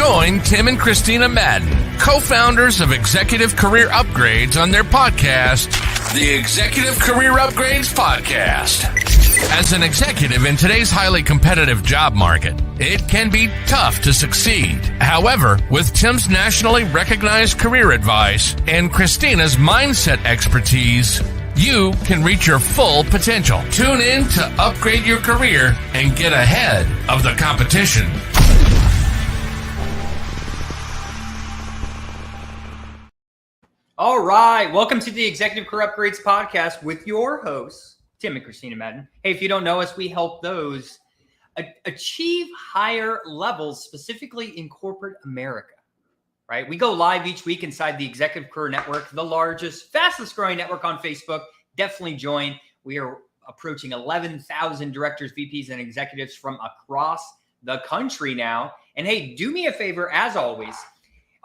Join Tim and Christina Madden, co-founders of Executive Career Upgrades, on their podcast, the Executive Career Upgrades Podcast. As an executive in today's highly competitive job market, it can be tough to succeed. However, with Tim's nationally recognized career advice and Christina's mindset expertise, you can reach your full potential. Tune in to upgrade your career and get ahead of the competition. All right. Welcome to the Executive Career Upgrades Podcast with your hosts, Tim and Christina Madden. Hey, if you don't know us, we help those achieve higher levels, specifically in corporate America, right? We go live each week inside the Executive Career Network, the largest, fastest growing network on Facebook. Definitely join. We are approaching 11,000 directors, VPs, and executives from across the country now. And hey, do me a favor, as always.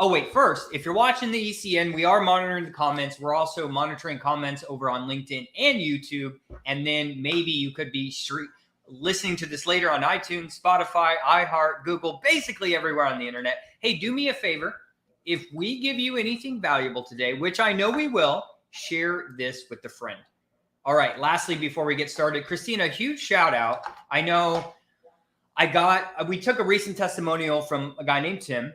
Oh, wait, first, if you're watching the ECN, we are monitoring the comments. We're also monitoring comments over on LinkedIn and YouTube. And then maybe you could be listening to this later on iTunes, Spotify, iHeart, Google, basically everywhere on the internet. Hey, do me a favor. If we give you anything valuable today, which I know we will, share this with a friend. All right, lastly, before we get started, Christina, huge shout out. I know we took a recent testimonial from a guy named Tim,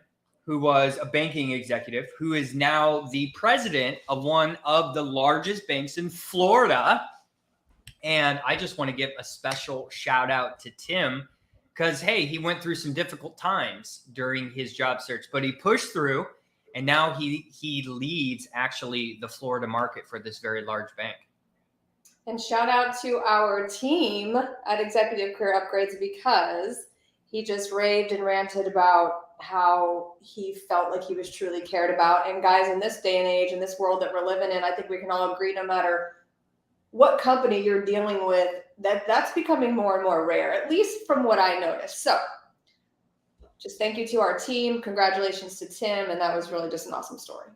who was a banking executive, who is now the president of one of the largest banks in Florida. And I just want to give a special shout out to Tim because, hey, he went through some difficult times during his job search, but he pushed through, and now he leads actually the Florida market for this very large bank. And shout out to our team at Executive Career Upgrades, because he just raved and ranted about how he felt like he was truly cared about. And guys, in this day and age, in this world that we're living in, I think we can all agree, no matter what company you're dealing with, that's becoming more and more rare, at least from what I noticed. So just thank you to our team. Congratulations to Tim. And that was really just an awesome story.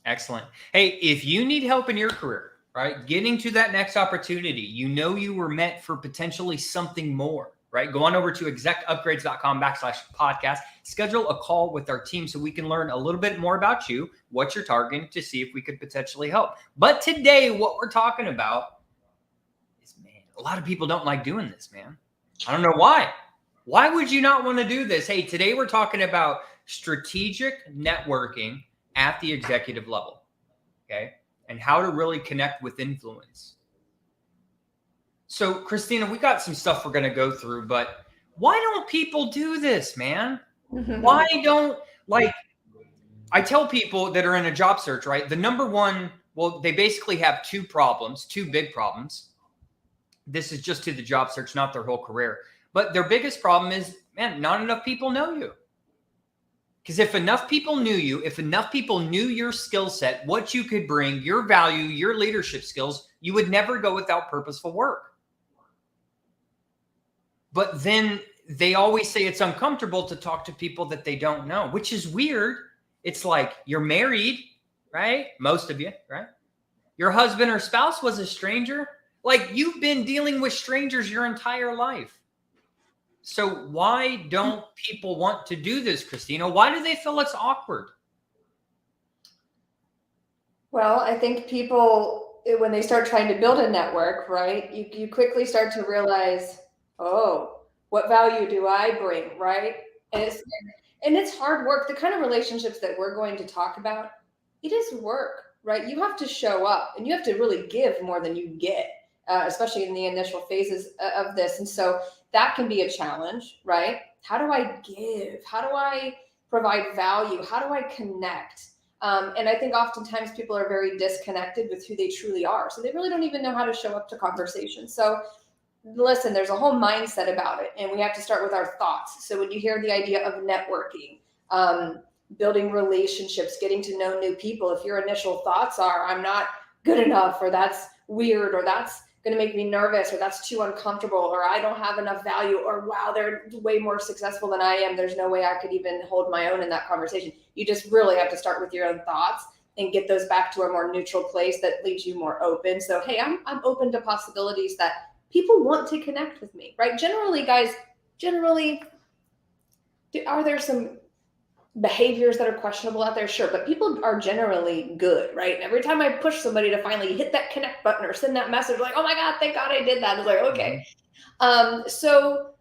Excellent. Hey, if you need help in your career, right, getting to that next opportunity, you were meant for potentially something more, right? Go on over to execupgrades.com/podcast, schedule a call with our team so we can learn a little bit more about you, what you're targeting, to see if we could potentially help. But today, what we're talking about is, man, a lot of people don't like doing this, man. I don't know why. Why would you not want to do this? Hey, today we're talking about strategic networking at the executive level, okay? And how to really connect with influence. So, Christina, we got some stuff we're going to go through, but why don't people do this, man? Why don't, I tell people that are in a job search, right? The number one, well, they basically have two big problems. This is just to the job search, not their whole career. But their biggest problem is, man, not enough people know you. Because if enough people knew you, if enough people knew your skill set, what you could bring, your value, your leadership skills, you would never go without purposeful work. But then they always say it's uncomfortable to talk to people that they don't know, which is weird. It's like you're married, right? Most of you, right? Your husband or spouse was a stranger. Like, you've been dealing with strangers your entire life. So why don't people want to do this, Christina? Why do they feel it's awkward? Well, I think people, when they start trying to build a network, right, you quickly start to realize, oh, what value do I bring, right? And it's hard work. The kind of relationships that we're going to talk about, it is work, right? You have to show up, and you have to really give more than you get, especially in the initial phases of this. And so that can be a challenge, right? How do I give? How do I provide value? How do I connect? And I think oftentimes people are very disconnected with who they truly are. So they really don't even know how to show up to conversations. So listen, there's a whole mindset about it, and we have to start with our thoughts. So when you hear the idea of networking, building relationships, getting to know new people, if your initial thoughts are, I'm not good enough, or that's weird, or that's going to make me nervous, or that's too uncomfortable, or I don't have enough value, or wow, they're way more successful than I am, there's no way I could even hold my own in that conversation. You just really have to start with your own thoughts and get those back to a more neutral place that leaves you more open. So, hey, I'm open to possibilities that people want to connect with me, right? Generally, guys, are there some behaviors that are questionable out there, sure, but people are generally good, right? And every time I push somebody to finally hit that connect button or send that message, like, oh my God, thank God I did that. It's like, okay. So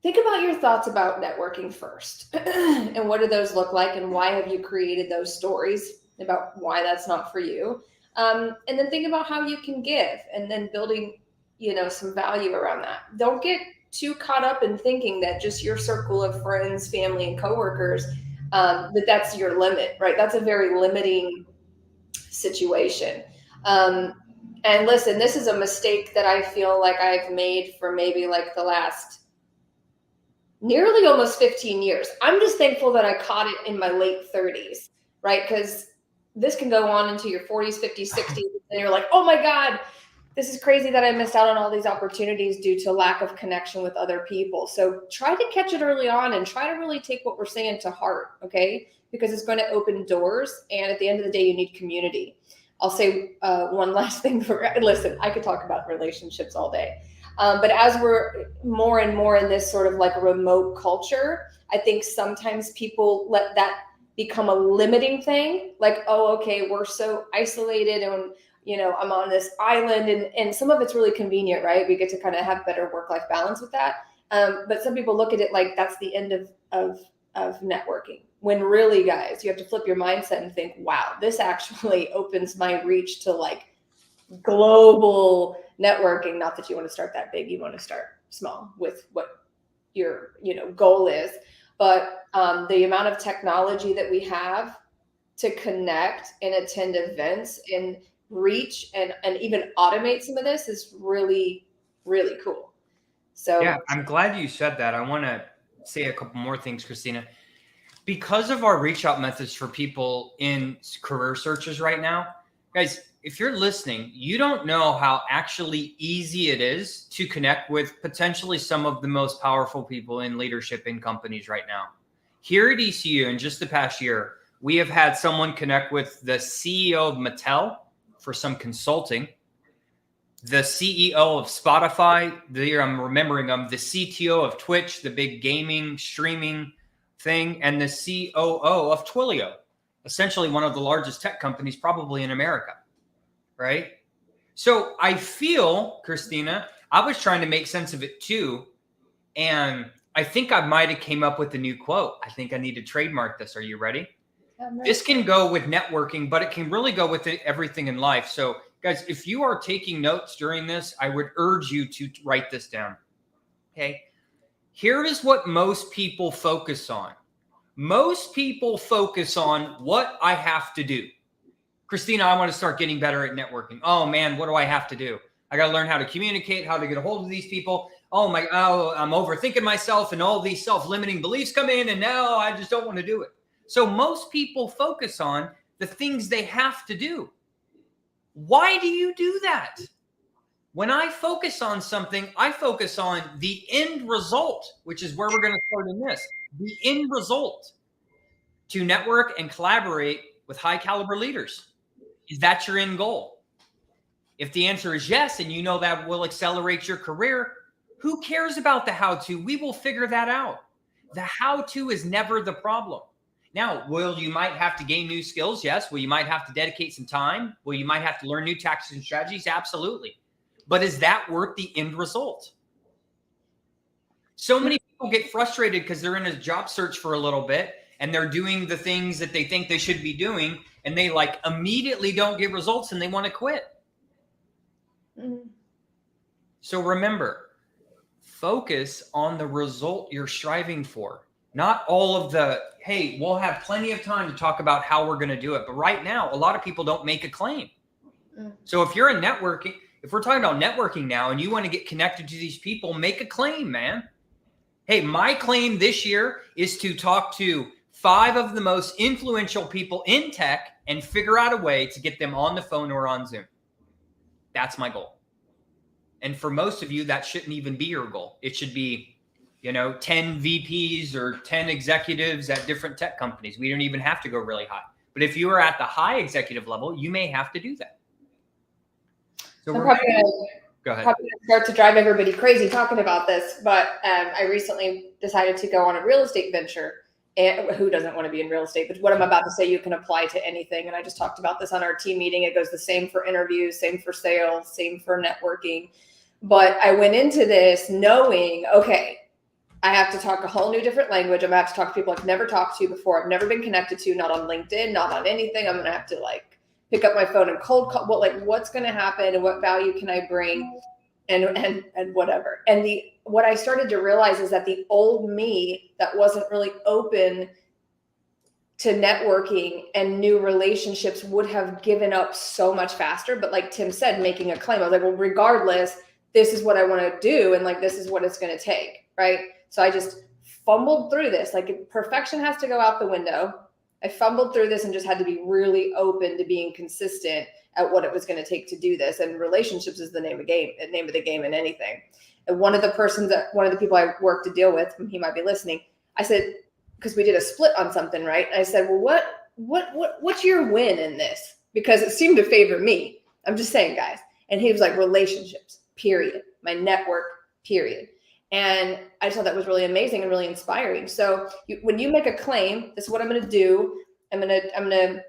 think about your thoughts about networking first. And what do those look like? And why have you created those stories about why that's not for you? And then think about how you can give, and then building, some value around that. Don't get too caught up in thinking that just your circle of friends, family, and coworkers, that's your limit, right? That's a very limiting situation. And listen, this is a mistake that I feel like I've made for maybe like the last nearly almost 15 years. I'm just thankful that I caught it in my late 30s, right? Because this can go on into your 40s, 50s, 60s, and you're like, oh my God, this is crazy that I missed out on all these opportunities due to lack of connection with other people. So try to catch it early on and try to really take what we're saying to heart, okay? Because it's going to open doors. And at the end of the day, you need community. I'll say one last thing. Listen, I could talk about relationships all day. But as we're more and more in this sort of like remote culture, I think sometimes people let that become a limiting thing. Like, oh, okay, we're so isolated and, I'm on this island, and some of it's really convenient, right? We get to kind of have better work-life balance with that. But some people look at it like that's the end of networking. When really, guys, you have to flip your mindset and think, wow, this actually opens my reach to like global networking. Not that you want to start that big, you want to start small with what your goal is. But the amount of technology that we have to connect and attend events and reach and even automate some of this is really, really cool. So yeah, I'm glad you said that. I want to say a couple more things, Christina. Because of our reach out methods for people in career searches right now, guys, if you're listening, you don't know how actually easy it is to connect with potentially some of the most powerful people in leadership in companies right now. Here at ECU, in just the past year, we have had someone connect with the CEO of Mattel for some consulting, the CEO of Spotify, I'm remembering them, the CTO of Twitch, the big gaming streaming thing, and the COO of Twilio, essentially one of the largest tech companies probably in America, right? So I feel, Christina, I was trying to make sense of it too, and I think I might have came up with a new quote. I think I need to trademark this. Are you ready? This can go with networking, but it can really go with everything in life. So guys, if you are taking notes during this, I would urge you to write this down. Okay. Here is what most people focus on. Most people focus on what I have to do. Christina, I want to start getting better at networking. Oh man, what do I have to do? I got to learn how to communicate, how to get a hold of these people. I'm overthinking myself, and all these self-limiting beliefs come in, and now I just don't want to do it. So most people focus on the things they have to do. Why do you do that? When I focus on something, I focus on the end result, which is where we're going to start in this. The end result, to network and collaborate with high caliber leaders. Is that your end goal? If the answer is yes, and you know that will accelerate your career, who cares about the how-to? We will figure that out. The how-to is never the problem. Now, you might have to gain new skills? Yes. You might have to dedicate some time? You might have to learn new tactics and strategies? Absolutely. But is that worth the end result? So many people get frustrated because they're in a job search for a little bit and they're doing the things that they think they should be doing, and they like immediately don't get results and they want to quit. So remember, focus on the result you're striving for. Not all of the, hey, we'll have plenty of time to talk about how we're going to do it. But right now, a lot of people don't make a claim. So if you're in networking, if we're talking about networking now and you want to get connected to these people, make a claim, man. Hey, my claim this year is to talk to 5 of the most influential people in tech and figure out a way to get them on the phone or on Zoom. That's my goal. And for most of you, that shouldn't even be your goal. It should be 10 VPs or 10 executives at different tech companies. We don't even have to go really high. But if you are at the high executive level, you may have to do that. So I'm go ahead. probably going to start to drive everybody crazy talking about this, but I recently decided to go on a real estate venture. And who doesn't want to be in real estate? But what I'm about to say, you can apply to anything. And I just talked about this on our team meeting. It goes the same for interviews, same for sales, same for networking. But I went into this knowing, okay, I have to talk a whole new different language. I'm gonna have to talk to people I've never talked to before. I've never been connected to, not on LinkedIn, not on anything. I'm gonna have to like pick up my phone and cold call. What's gonna happen and what value can I bring, and whatever. And what I started to realize is that the old me that wasn't really open to networking and new relationships would have given up so much faster. But like Tim said, making a claim, I was like, well, regardless, this is what I want to do, and like this is what it's going to take, right? So I just fumbled through this. Like perfection has to go out the window. I fumbled through this and just had to be really open to being consistent at what it was going to take to do this. And relationships is the name of the game in anything. And one of the people I work to deal with, he might be listening, I said, because we did a split on something, right? And I said, well, what's your win in this? Because it seemed to favor me. I'm just saying, guys. And he was like, relationships, period. My network, period. And I just thought that was really amazing and really inspiring. So when you make a claim, this is what I'm going to do. I'm going to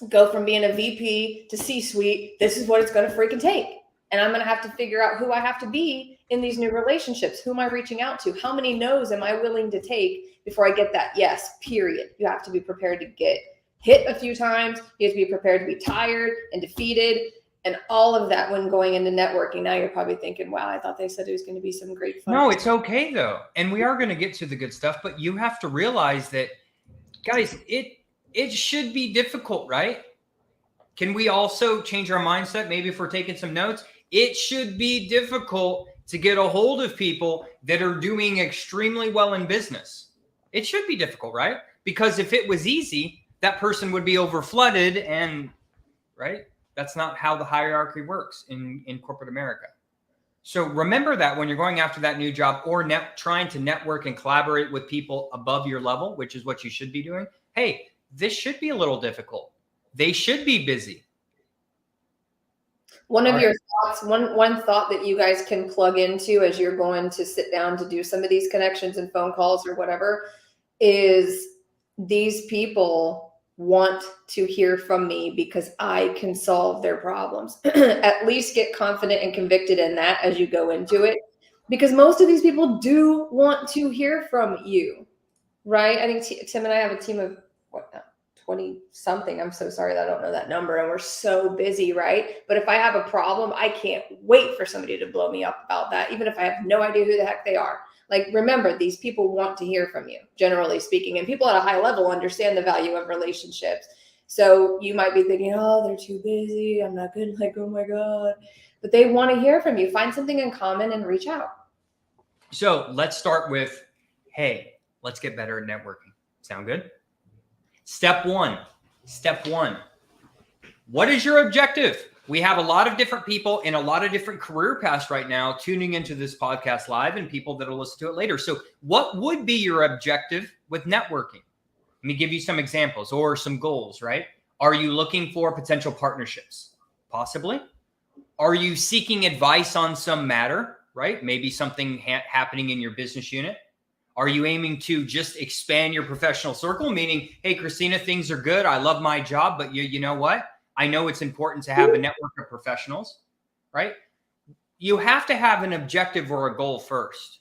go from being a VP to C-suite. This is what it's going to freaking take. And I'm going to have to figure out who I have to be in these new relationships. Who am I reaching out to? How many no's am I willing to take before I get that yes, period? You have to be prepared to get hit a few times. You have to be prepared to be tired and defeated and all of that when going into networking. Now you're probably thinking, wow, I thought they said it was going to be some great fun. No, it's okay though. And we are going to get to the good stuff, but you have to realize that, guys, it should be difficult, right? Can we also change our mindset? Maybe if we're taking some notes, it should be difficult to get a hold of people that are doing extremely well in business. It should be difficult, right? Because if it was easy, that person would be overflooded, and right? That's not how the hierarchy works in corporate America. So remember that when you're going after that new job or trying to network and collaborate with people above your level, which is what you should be doing. Hey, this should be a little difficult. They should be busy. One of your thoughts, one thought that you guys can plug into as you're going to sit down to do some of these connections and phone calls or whatever is these people want to hear from me because I can solve their problems. At least get confident and convicted in that as you go into it, because most of these people do want to hear from you, right? I think Tim and I have a team of 20 something. I'm so sorry that I don't know that number. And we're so busy, right? But if I have a problem, I can't wait for somebody to blow me up about that, even if I have no idea who the heck they are. Like, remember, these people want to hear from you, generally speaking, and people at a high level understand the value of relationships. So you might be thinking, oh, they're too busy. I'm not good. Like, oh my God. But they want to hear from you. Find something in common and reach out. So let's start with, hey, let's get better at networking. Sound good? Step one. What is your objective? We have a lot of different people in a lot of different career paths right now tuning into this podcast live and people that will listen to it later. So what would be your objective with networking? Let me give you some examples or some goals, right? Are you looking for potential partnerships? Possibly. Are you seeking advice on some matter, right? Maybe something happening in your business unit. Are you aiming to just expand your professional circle? Meaning, hey, Christina, things are good. I love my job, but you know what? I know it's important to have a network of professionals, right? You have to have an objective or a goal first.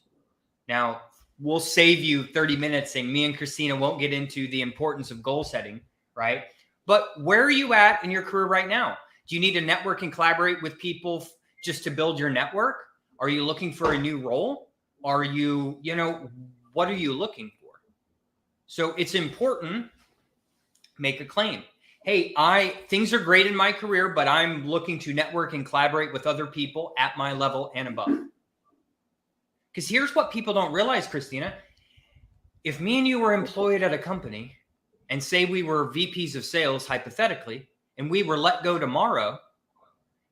Now, we'll save you 30 minutes saying me and Christina won't get into the importance of goal setting, right? But where are you at in your career right now? Do you need to network and collaborate with people just to build your network? Are you looking for a new role? Are you, what are you looking for? So it's important, make a claim. Hey, things are great in my career, but I'm looking to network and collaborate with other people at my level and above. Because here's what people don't realize, Christina. If me and you were employed at a company and say we were VPs of sales, hypothetically, and we were let go tomorrow,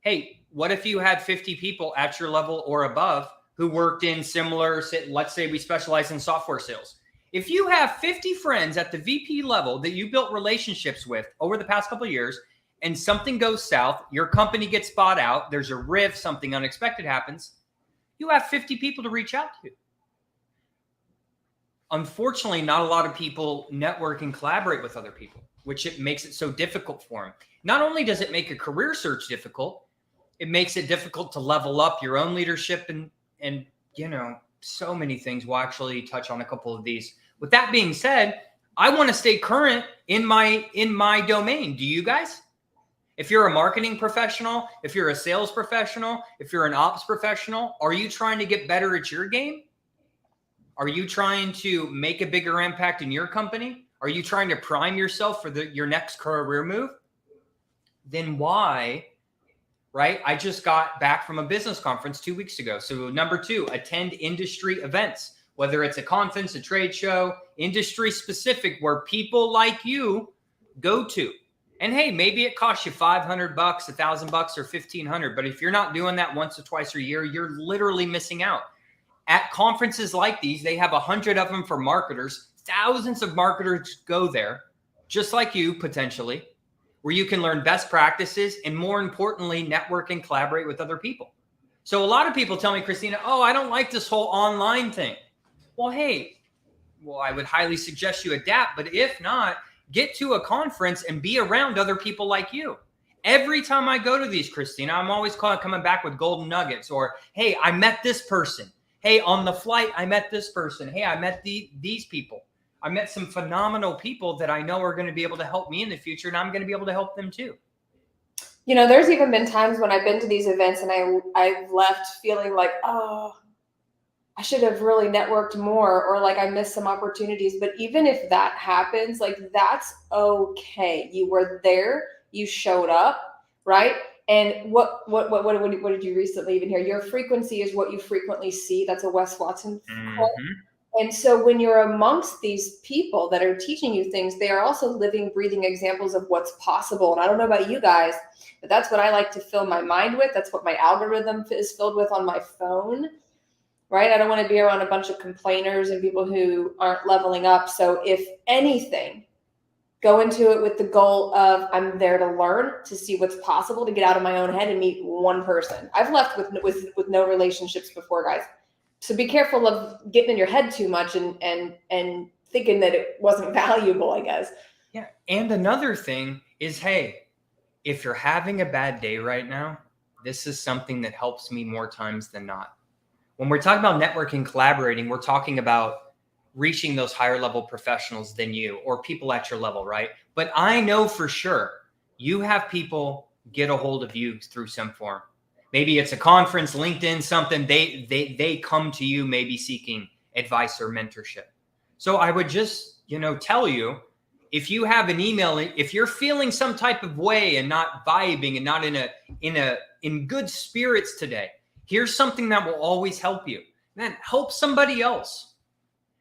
hey, what if you had 50 people at your level or above who worked in similar, let's say we specialize in software sales. If you have 50 friends at the VP level that you built relationships with over the past couple of years and something goes south, your company gets bought out, there's a rift, something unexpected happens, you have 50 people to reach out to. unfortunately, not a lot of people network and collaborate with other people, which it makes it so difficult for them. Not only does it make a career search difficult, it makes it difficult to level up your own leadership and so many things. We'll actually touch on a couple of these. With that being said, I want to stay current in my domain. Do you guys? If you're a marketing professional, if you're a sales professional, if you're an ops professional, are you trying to get better at your game? Are you trying to make a bigger impact in your company? Are you trying to prime yourself for your next career move? Then why, right? I just got back from a business conference 2 weeks ago. So number 2, attend industry events, whether it's a conference, a trade show, industry specific, where people like you go to. And hey, maybe it costs you $500, $1,000, or $1,500. But if you're not doing that once or twice a year, you're literally missing out. At conferences like these, they have 100 of them for marketers. Thousands of marketers go there, just like you potentially, where you can learn best practices and, more importantly, network and collaborate with other people. So a lot of people tell me, Christina, oh, I don't like this whole online thing. Well, hey, I would highly suggest you adapt. But if not, get to a conference and be around other people like you. Every time I go to these, Christina, I'm always coming back with golden nuggets, or, hey, I met this person. Hey, on the flight, I met this person. Hey, I met these people. I met some phenomenal people that I know are going to be able to help me in the future, and I'm going to be able to help them too. There's even been times when I've been to these events and I've left feeling like, oh, I should have really networked more, or like I missed some opportunities. But even if that happens, like, that's okay. You were there, you showed up, right? And what did you recently even hear? Your frequency is what you frequently see. That's a Wes Watson quote. And so when you're amongst these people that are teaching you things, they are also living, breathing examples of what's possible. And I don't know about you guys, but that's what I like to fill my mind with. That's what my algorithm is filled with on my phone, right? I don't want to be around a bunch of complainers and people who aren't leveling up. So if anything, go into it with the goal of, I'm there to learn, to see what's possible, to get out of my own head and meet one person. I've left with no relationships before, guys. So be careful of getting in your head too much and thinking that it wasn't valuable, I guess. Yeah. And another thing is, hey, if you're having a bad day right now, this is something that helps me more times than not. When we're talking about networking, collaborating, we're talking about reaching those higher level professionals than you, or people at your level, right? But I know for sure you have people get a hold of you through some form. Maybe it's a conference, LinkedIn, something. They come to you, maybe seeking advice or mentorship. So I would just, tell you, if you have an email, if you're feeling some type of way and not vibing and not in good spirits today, here's something that will always help you. Man, help somebody else.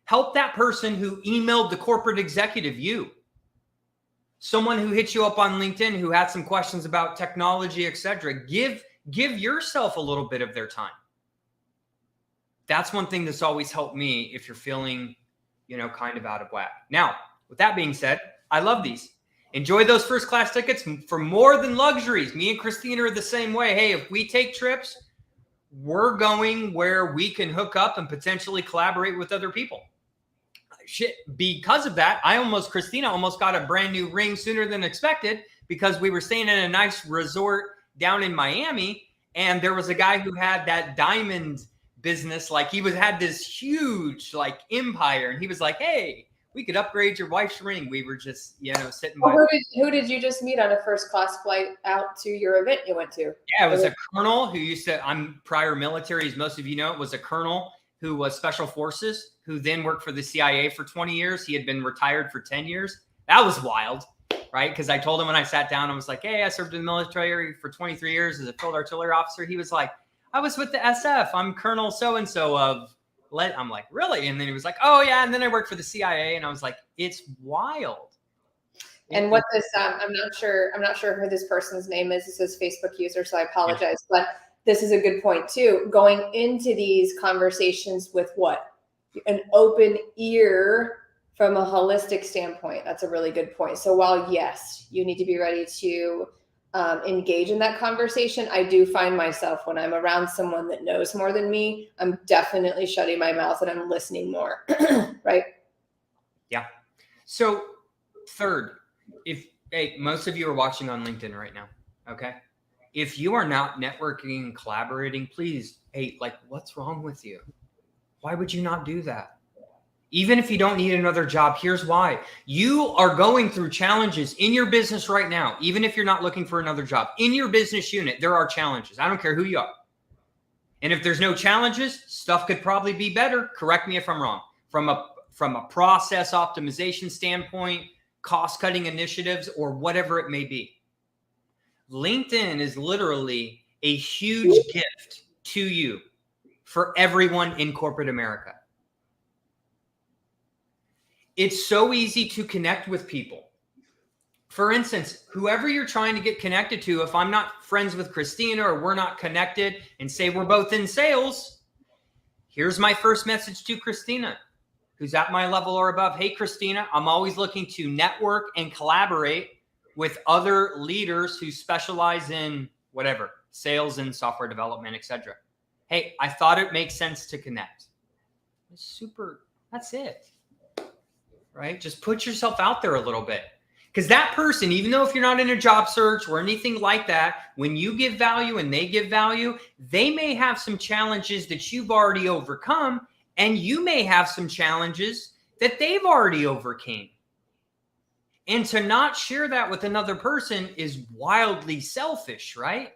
Help that person who emailed the corporate executive you. Someone who hit you up on LinkedIn who had some questions about technology, etc. Give yourself a little bit of their time. That's one thing that's always helped me if you're feeling, kind of out of whack. Now, with that being said, I love these. Enjoy those first class tickets for more than luxuries. Me and Christina are the same way. Hey, if we take trips, we're going where we can hook up and potentially collaborate with other people. Shit, because of that, Christina almost got a brand new ring sooner than expected, because we were staying in a nice resort down in Miami, and there was a guy who had that diamond business. Like, he had this huge empire, and he was like, hey, we could upgrade your wife's ring. We were just, sitting by. Who did you just meet on a first class flight out to your event you went to? Yeah, it was a colonel who I'm prior military, as most of you know. It was a colonel who was special forces, who then worked for the CIA for 20 years. He had been retired for 10 years. That was wild, right? Because I told him when I sat down, I was like, hey, I served in the military for 23 years as a field artillery officer. He was like, I was with the SF. I'm Colonel so-and-so of. I'm like, really? And then he was like, oh, yeah. And then I worked for the CIA. And I was like, it's wild. And what this, I'm not sure who this person's name is. This is Facebook user, so I apologize. But this is a good point too. Going into these conversations with an open ear from a holistic standpoint. That's a really good point. So while yes, you need to be ready to engage in that conversation, I do find myself, when I'm around someone that knows more than me, I'm definitely shutting my mouth and I'm listening more, right? Yeah. So third, most of you are watching on LinkedIn right now. Okay. If you are not networking and collaborating, please, what's wrong with you? Why would you not do that? Even if you don't need another job, here's why. You are going through challenges in your business right now. Even if you're not looking for another job, in your business unit, there are challenges. I don't care who you are. And if there's no challenges, stuff could probably be better. Correct me if I'm wrong. From a process optimization standpoint, cost-cutting initiatives, or whatever it may be. LinkedIn is literally a huge gift to you for everyone in corporate America. It's so easy to connect with people. For instance, whoever you're trying to get connected to, if I'm not friends with Christina or we're not connected and say we're both in sales, here's my first message to Christina, who's at my level or above. Hey, Christina, I'm always looking to network and collaborate with other leaders who specialize in whatever, sales and software development, etc. Hey, I thought it makes sense to connect. That's it. Right? Just put yourself out there a little bit. Because that person, even though if you're not in a job search or anything like that, when you give value and they give value, they may have some challenges that you've already overcome, and you may have some challenges that they've already overcame. And to not share that with another person is wildly selfish, right?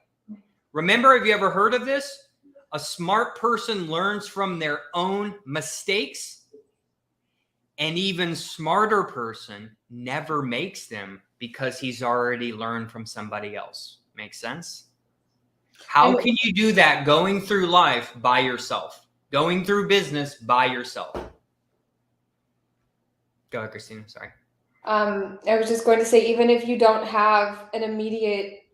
Remember, have you ever heard of this? A smart person learns from their own mistakes. An even smarter person never makes them because he's already learned from somebody else. Make sense? How can you do that going through life by yourself? Going through business by yourself? Go ahead, Christina. Sorry. I was just going to say, even if you don't have an immediate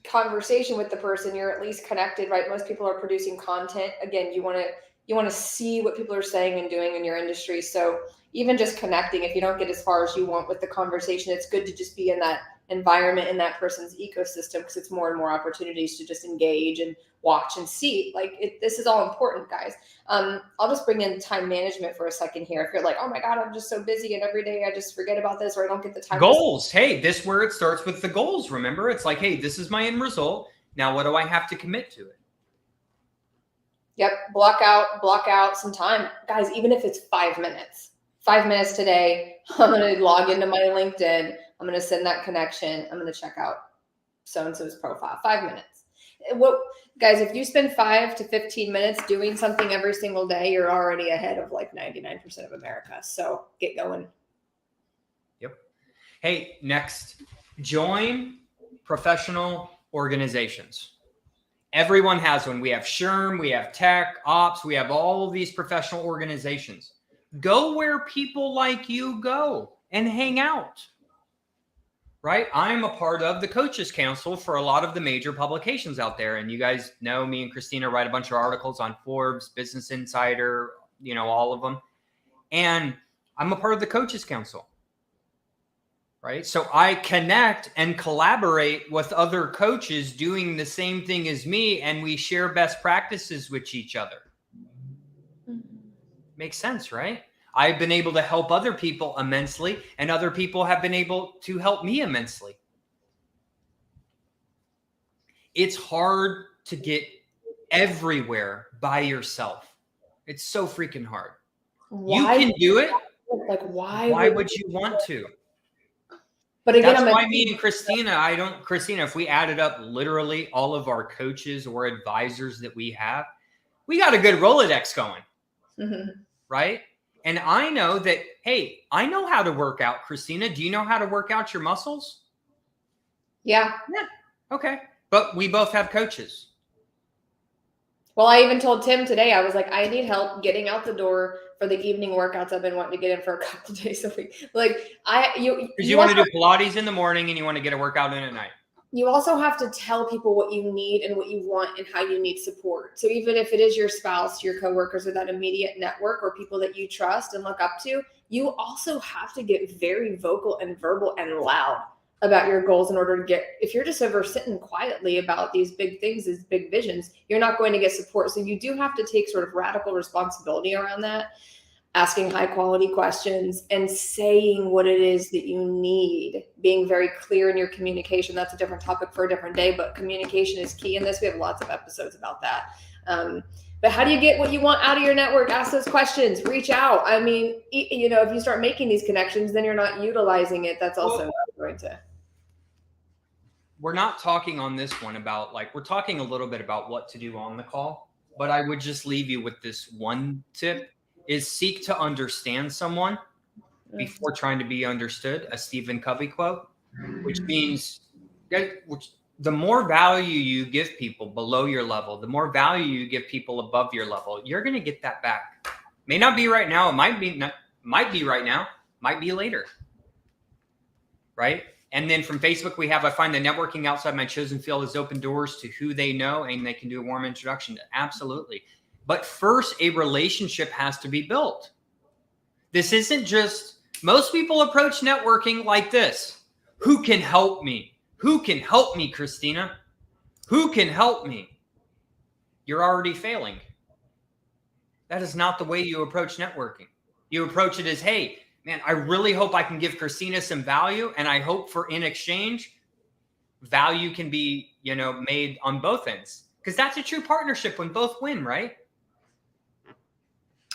conversation with the person, you're at least connected, right? Most people are producing content. Again, you want to see what people are saying and doing in your industry. So even just connecting, if you don't get as far as you want with the conversation, it's good to just be in that environment, in that person's ecosystem, because it's more and more opportunities to just engage and watch and see. This is all important, guys. I'll just bring in time management for a second here. If you're like, oh my God, I'm just so busy and every day I just forget about this, or I don't get the time. Goals. Hey, this is where it starts with the goals. Remember, it's like, hey, this is my end result. Now, what do I have to commit to it? Yep. Block out some time, guys. Even if it's 5 minutes, 5 minutes today, I'm going to log into my LinkedIn. I'm going to send that connection. I'm going to check out so-and-so's profile. 5 minutes. Guys, if you spend 5 to 15 minutes doing something every single day, you're already ahead of 99% of America. So get going. Yep. Hey, next, join professional organizations. Everyone has one. We have SHRM, we have tech, ops, we have all of these professional organizations. Go where people like you go and hang out. Right? I'm a part of the Coaches Council for a lot of the major publications out there. And you guys know me and Christina write a bunch of articles on Forbes, Business Insider, all of them. And I'm a part of the Coaches Council. Right? So I connect and collaborate with other coaches doing the same thing as me, and we share best practices with each other. Makes sense, right? I've been able to help other people immensely, and other people have been able to help me immensely. It's hard to get everywhere by yourself. It's so freaking hard. You can do it. Why would you want to? But again, that's why me and Christina, if we added up literally all of our coaches or advisors that we have, we got a good Rolodex going. Mm-hmm. Right? And I know that, hey, I know how to work out. Christina, do you know how to work out your muscles? Yeah. Okay. But we both have coaches. Well, I even told Tim today, I was like, I need help getting out the door for the evening workouts I've been wanting to get in for a couple of days a week. You want to do Pilates in the morning and you want to get a workout in at night. You also have to tell people what you need and what you want and how you need support. So even if it is your spouse, your coworkers, or that immediate network or people that you trust and look up to, you also have to get very vocal and verbal and loud about your goals in order to get, if you're just over sitting quietly about these big things, these big visions, you're not going to get support. So you do have to take sort of radical responsibility around that. asking high quality questions, and saying what it is that you need, being very clear in your communication. That's a different topic for a different day, but communication is key in this. We have lots of episodes about that. But how do you get what you want out of your network? Ask those questions, reach out. I mean, you know, if you start making these connections, then you're not utilizing it. That's also going to. We're not talking on this one about, like, we're talking a little bit about what to do on the call, but I would just leave you with this one tip is seek to understand someone before trying to be understood, a Stephen Covey quote, which means the more value you give people below your level, the more value you give people above your level, you're going to get that back. May not be right now. It might be right now, might be later. Right? And then from Facebook, we have, I find the networking outside my chosen field has opened doors to who they know, and they can do a warm introduction. Absolutely. But first, a relationship has to be built. This isn't just, most people approach networking like this. Who can help me? Who can help me, Christina? Who can help me? You're already failing. That is not the way you approach networking. You approach it as, hey, man, I really hope I can give Christina some value, and I hope for in exchange, value can be, you know, made on both ends. Because that's a true partnership when both win, right?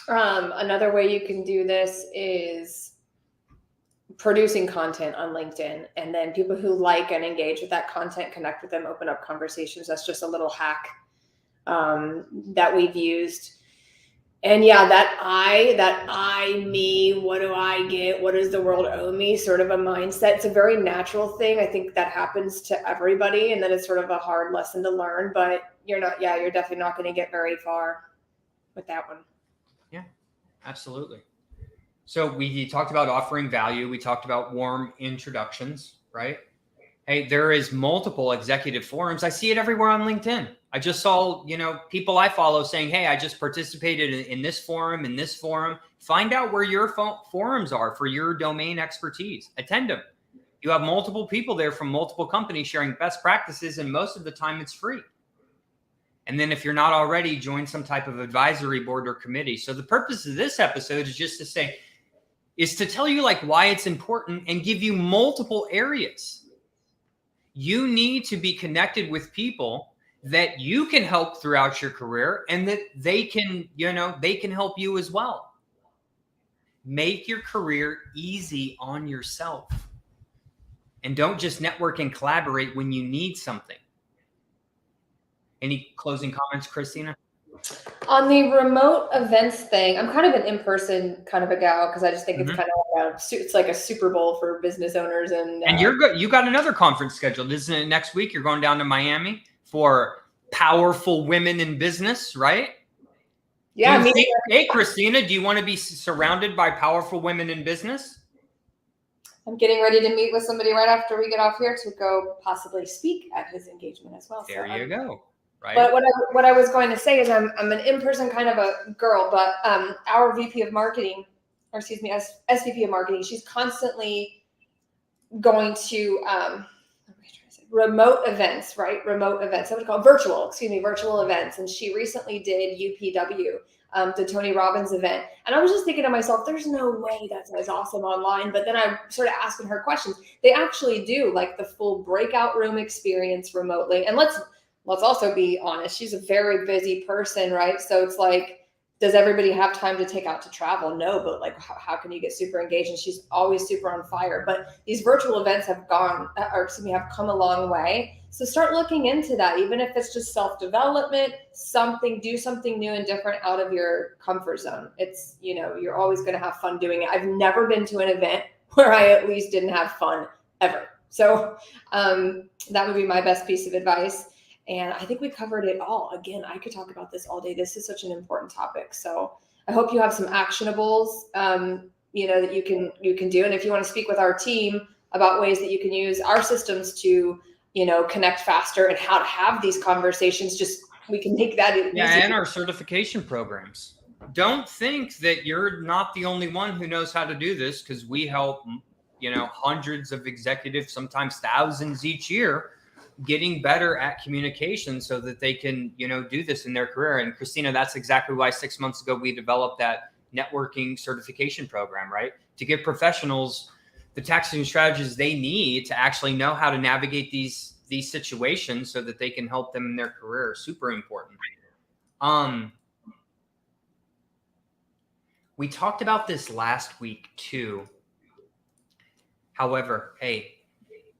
Another way you can do this is producing content on LinkedIn, and then people who like and engage with that content, connect with them, open up conversations. That's just a little hack that we've used. And yeah, that I, me, what do I get? What does the world owe me? Sort of a mindset. It's a very natural thing. I think that happens to everybody. And then it's sort of a hard lesson to learn, but you're definitely not going to get very far with that one. Yeah, absolutely. So we talked about offering value. We talked about warm introductions, right? Hey, there is multiple executive forums. I see it everywhere on LinkedIn. I just saw, you know, people I follow saying, hey, I just participated in this forum, in this forum. Find out where your forums are for your domain expertise. Attend them. You have multiple people there from multiple companies sharing best practices, and most of the time it's free. And then if you're not already, join some type of advisory board or committee. So the purpose of this episode is just to say, is to tell you like why it's important and give you multiple areas. You need to be connected with people that you can help throughout your career, and that they can, you know, they can help you as well. Make your career easy on yourself, and don't just network and collaborate when you need something. Any closing comments, Christina? On the remote events thing, I'm kind of an in-person kind of a gal, because I just think it's kind of it's like a Super Bowl for business owners. And you're good. You got another conference scheduled, isn't it? Next week, you're going down to Miami for powerful women in business, right? Yeah. Hey, Christina, do you want to be surrounded by powerful women in business? I'm getting ready to meet with somebody right after we get off here to go possibly speak at his engagement as well. There you go. Right. But what I was going to say is I'm an in-person kind of a girl, but our VP of marketing, or excuse me, SVP of marketing, she's constantly going to remote events, right? Remote events. I would call virtual events. And she recently did UPW, the Tony Robbins event. And I was just thinking to myself, there's no way that's as awesome online. But then I started asking her questions. They actually do like the full breakout room experience remotely. And let's also be honest, she's a very busy person, right? So it's like, does everybody have time to take out to travel? No, but like, how can you get super engaged? And she's always super on fire. But these virtual events have come a long way. So start looking into that, even if it's just self-development, do something new and different out of your comfort zone. It's, you know, you're always going to have fun doing it. I've never been to an event where I at least didn't have fun ever. So that would be my best piece of advice. And I think we covered it all. Again, I could talk about this all day. This is such an important topic. So I hope you have some actionables, you know, that you can do. And if you want to speak with our team about ways that you can use our systems to, you know, connect faster and how to have these conversations, we can make that easy. Yeah, and our certification programs. Don't think that you're not the only one who knows how to do this, because we help, you know, hundreds of executives, sometimes thousands each year, getting better at communication so that they can, you know, do this in their career. And Christina, that's exactly why 6 months ago we developed that networking certification program, right? To give professionals the tactics and strategies they need to actually know how to navigate these situations so that they can help them in their career. Super important. We talked about this last week too. However, hey,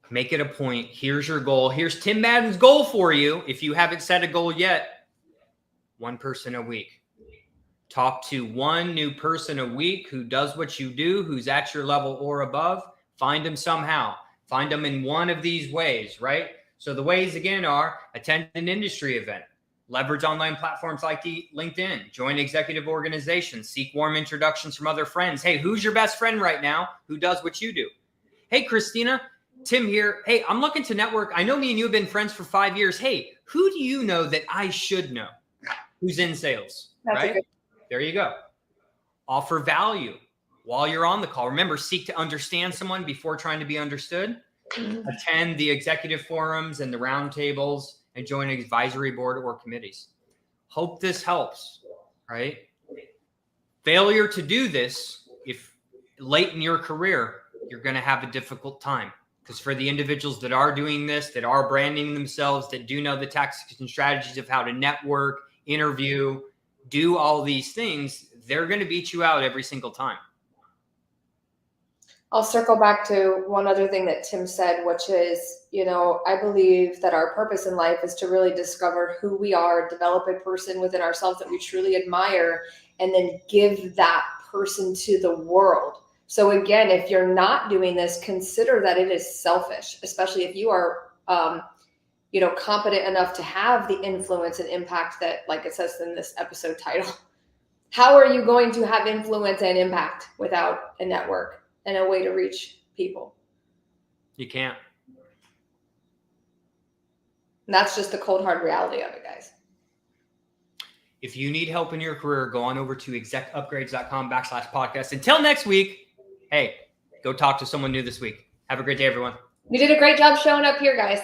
make it a point. Here's your goal. Here's Tim Madden's goal for you. If you haven't set a goal yet, one person a week. Talk to one new person a week who does what you do, who's at your level or above. Find them somehow. Find them in one of these ways, right? So the ways, again, are attend an industry event, leverage online platforms like LinkedIn, join executive organizations, seek warm introductions from other friends. Hey, who's your best friend right now who does what you do? Hey, Christina, Tim here. Hey, I'm looking to network. I know me and you have been friends for 5 years. Hey, who do you know that I should know who's in sales? That's right? There you go. Offer value while you're on the call. Remember, seek to understand someone before trying to be understood. Attend the executive forums and the roundtables and join an advisory board or committees. Hope this helps, right? Failure to do this, if late in your career, you're going to have a difficult time. Because for the individuals that are doing this, that are branding themselves, that do know the tactics and strategies of how to network, interview, do all these things, they're going to beat you out every single time. I'll circle back to one other thing that Tim said, which is, I believe that our purpose in life is to really discover who we are, develop a person within ourselves that we truly admire, and then give that person to the world. So again, if you're not doing this, consider that it is selfish, especially if you are, competent enough to have the influence and impact that, like it says in this episode title. How are you going to have influence and impact without a network and a way to reach people? You can't. And that's just the cold, hard reality of it, guys. If you need help in your career, go on over to execupgrades.com/podcast. Until next week, hey, go talk to someone new this week. Have a great day, everyone. You did a great job showing up here, guys.